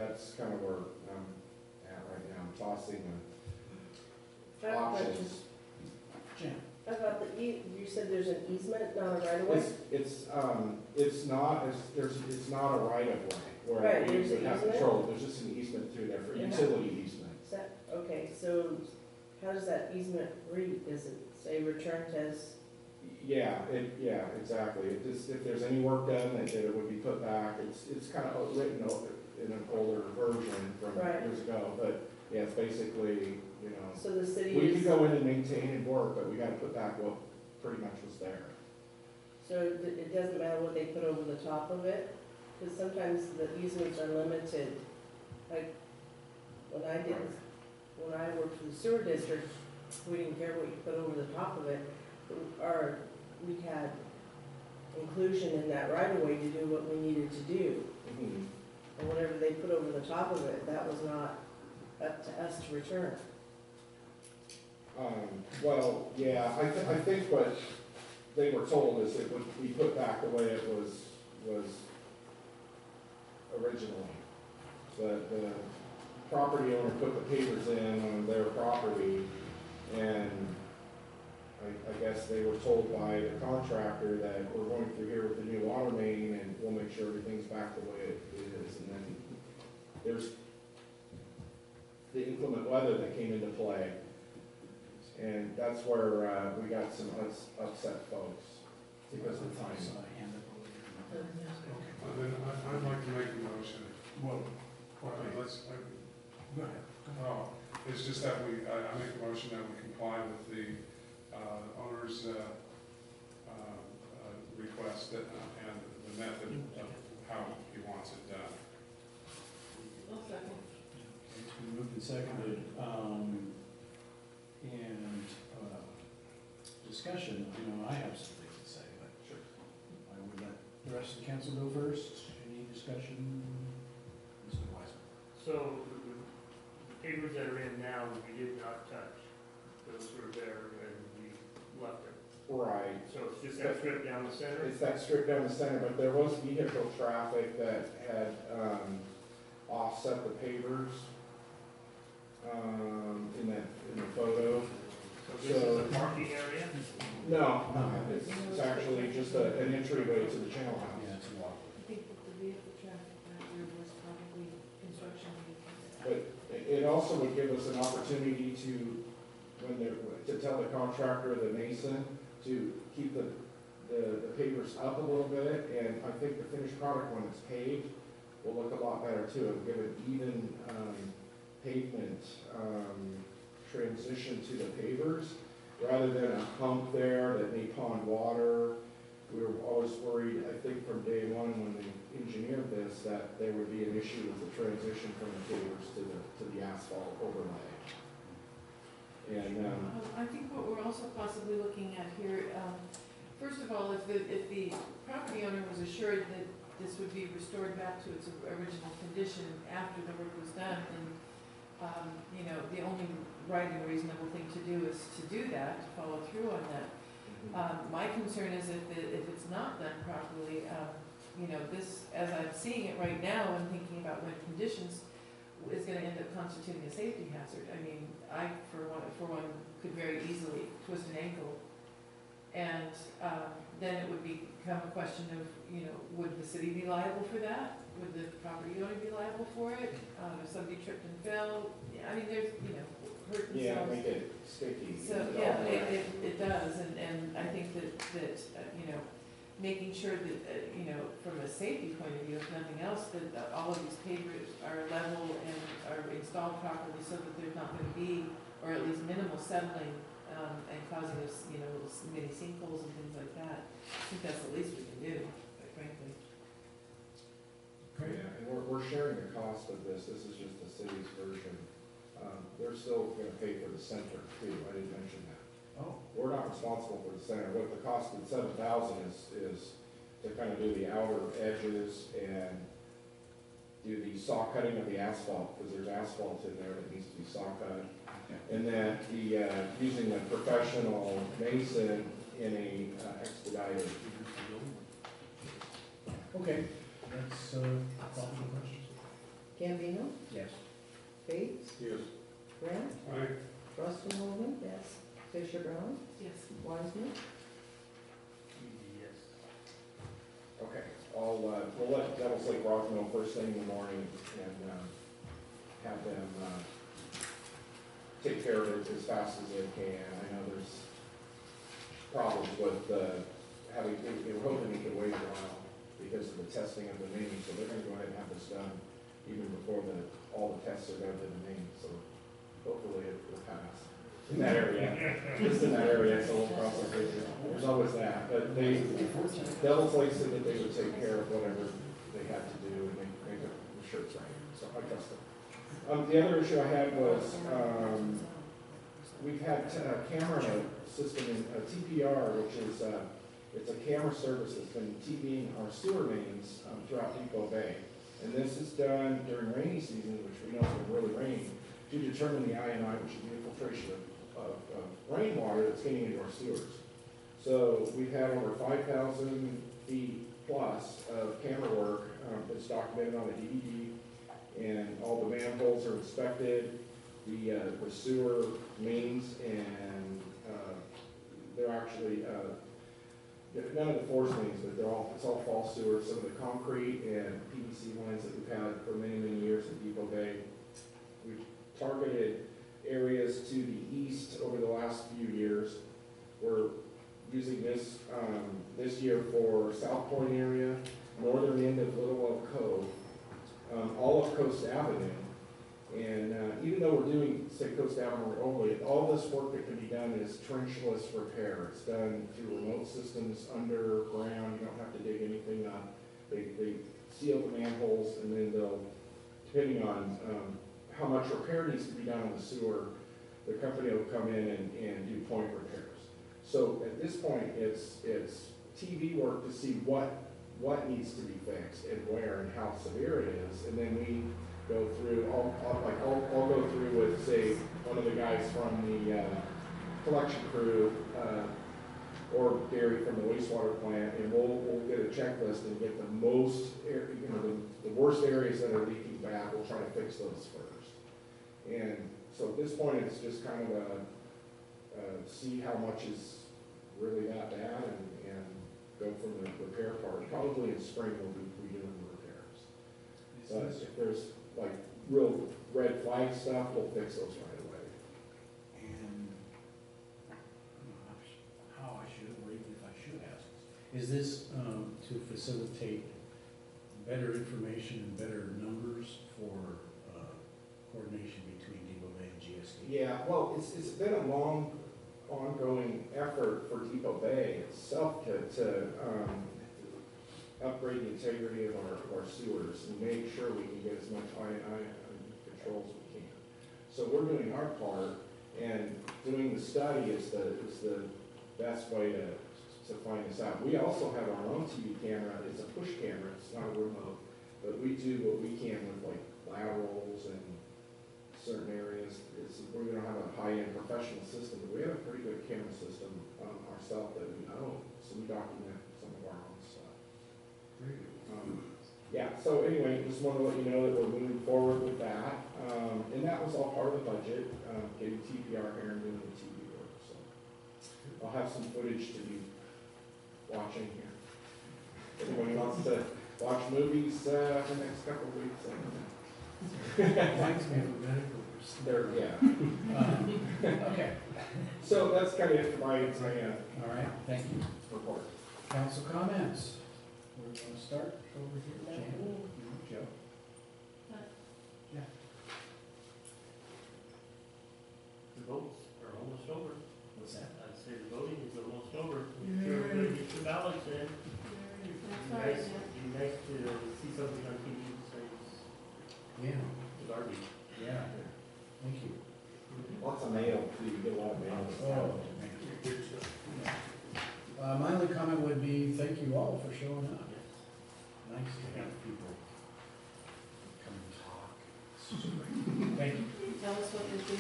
that's kind of where I'm at right now, I'm tossing I the have a options. question. Jim? About the, you said there's an easement, not a right of way? It's not, it's not a right of way, where Right, we there's would an have easement? control, there's just an easement through there for Yeah. utility easement. Is that, okay, so how does that easement read? Does it say returned as, Yeah, exactly, it just, if there's any work done, that it would be put back, it's kind of written in an older version from Right. years ago, but yeah, it's basically, you know, so the city we can is, go in and maintain and work, but we gotta put back what pretty much was there. so it doesn't matter what they put over the top of it? Because sometimes the easements are limited. Like, when I worked for the sewer district, we didn't care what you put over the top of it. We had inclusion in that right of way to do what we needed to do. Mhm. And whatever they put over the top of it, that was not up to us to return. Well, yeah, I think what they were told is it would be put back the way it was originally. The property owner put the pavers in on their property, and I guess they were told by the contractor that we're going through here with the new water main, and we'll make sure everything's back the way it is. And then there's the inclement weather that came into play, and that's where we got some upset folks because of the timing. Then I'd like to make a motion. Well, Let's, go ahead. oh, it's just that I make a motion that we comply with the owner's request and the method of how he wants it done. I'll second. It's been moved and seconded, and discussion, I have some things to say, but Sure. I would let the rest of the council go first. Any discussion? Mr. Wiseman? So the papers that are in now, we did not touch. Those were there and we left them. Right. So it's just that strip down the center? It's that strip down the center, but there was vehicle traffic that had offset the pavers in the photo. So this is a parking area? No, it's actually just an entryway to the channel house. Yeah, it's a walk. I think that the vehicle traffic back there was probably construction vehicles. But it also would give us an opportunity to, to tell the contractor, the mason, to keep the pavers up a little bit, and I think the finished product, when it's paved, will look a lot better too. It'll give an even pavement transition to the pavers, rather than a hump there that may pond water. We were always worried, I think from day one when they engineered this, that there would be an issue with the transition from the pavers to the asphalt overlay. And I think what we're also possibly looking at here, first of all, if the property owner was assured that this would be restored back to its original condition after the work was done, then, the only right and reasonable thing to do is to do that, to follow through on that. My concern is if it's not done properly, this, as I'm seeing it right now and thinking about when conditions, is gonna end up constituting a safety hazard. I mean, I, for one, could very easily twist an ankle. And, then it would become a question of, would the city be liable for that? Would the property owner be liable for it? If somebody tripped and fell, I mean, there's, hurt themselves. yeah, make it sticky. So, yeah, it does, and I think that making sure that, from a safety point of view, if nothing else, that all of these pavers are level and are installed properly so that there's not gonna be, or at least minimal settling, and causing us, little mini sinkholes and things like that. I think that's the least we can do, quite frankly. Yeah, and we're sharing the cost of this. This is just the city's version. They're still gonna pay for the center too. I didn't mention that. Oh. We're not responsible for the center. What the cost of $7,000 is to kind of do the outer edges and do the saw cutting of the asphalt, because there's asphalt in there that needs to be saw cut. And then using the professional mason in a expedited. Okay, that's, thoughtful questions. Gambino, Yes. Bates, Yes. Grant, Aye. Rustenholden, yes, Fisher Brown, Yes. Wiseman. Yes. Okay, we'll let Devil's Lake Rock know first thing in the morning and, have them, take care of it as fast as they can. I know there's problems with, having, they were hoping they could wait a while because of the testing of the main, so they're gonna go ahead and have this done even before all the tests are done to the main, so hopefully it will pass. In that area, just in that area, it's a little process, there's always that, but Devil's Lake said that they would take care of whatever they had to do and make sure it's right, so I trust them. The other issue I had was, we've had a camera system in TPR, which is, it's a camera service that's been TVing our sewer mains throughout Depoe Bay. And this is done during rainy season, which we know is going to really rain, to determine the INI, which is the infiltration of rainwater that's getting into our sewers. So we've had over 5,000 feet plus of camera work that's documented on the DVD, and all the manholes are inspected, the sewer mains, and they're actually, none of the force mains, but it's all fall sewer. Some of the concrete and PVC lines that we've had for many, many years in Depoe Bay. We've targeted areas to the east over the last few years. We're using this this year for South Point area, northern end of Little Well Cove, all of Coast Avenue. And even though we're doing, say, Coast Avenue only, all this work that can be done is trenchless repair. It's done through remote systems underground. You don't have to dig anything up. They seal the manholes, and then they'll, depending on how much repair needs to be done on the sewer, the company will come in and do point repairs. So at this point, it's TV work to see what needs to be fixed and where and how severe it is, and then we go through, I'll go through with, say, one of the guys from the collection crew, or Gary from the wastewater plant, and we'll get a checklist and get the most, the worst areas that are leaking bad, we'll try to fix those first. And so at this point, it's just kind of see how much is really that bad and go from the repair part. Probably in spring we'll be redoing the repairs. But if there's like real red flag stuff, we'll fix those right away. And how I should, or even if I should ask, is this to facilitate better information and better numbers for coordination between Depoe Bay and GSD? Yeah, well, it's been a long, ongoing effort for Depoe Bay itself to upgrade the integrity of our sewers and make sure we can get as much INI control as we can. So we're doing our part, and doing the study is the best way to find this out. We also have our own TV camera. It's a push camera. It's not a remote, but we do what we can with like laterals and certain areas. We don't have a high-end professional system, but we have a pretty good camera system ourselves that we own, so we document some of our own stuff. Yeah, so anyway, just wanted to let you know that we're moving forward with that. And that was all part of the budget, getting TPR here and doing the TV work, so. I'll have some footage to be watching here. If anybody wants to watch movies for the next couple of weeks. Thanks, man, for medical. Yeah. Okay, So that's kind of it for my all right, thank you. report. Council comments? We're going to start over here. Jan? Joe? Yeah. The votes are almost over. What's that? I'd say the voting is almost over. Make sure everybody gets their ballots in. That's right, Nice, yeah. be nice to see something on TV besides Yeah, the garbage. yeah, thank you. Lots of mail, too. You get a lot of mail. Oh, thank you. My only comment would be, thank you all for showing up. Nice to have people come and talk. Thank you. Tell us what they're doing.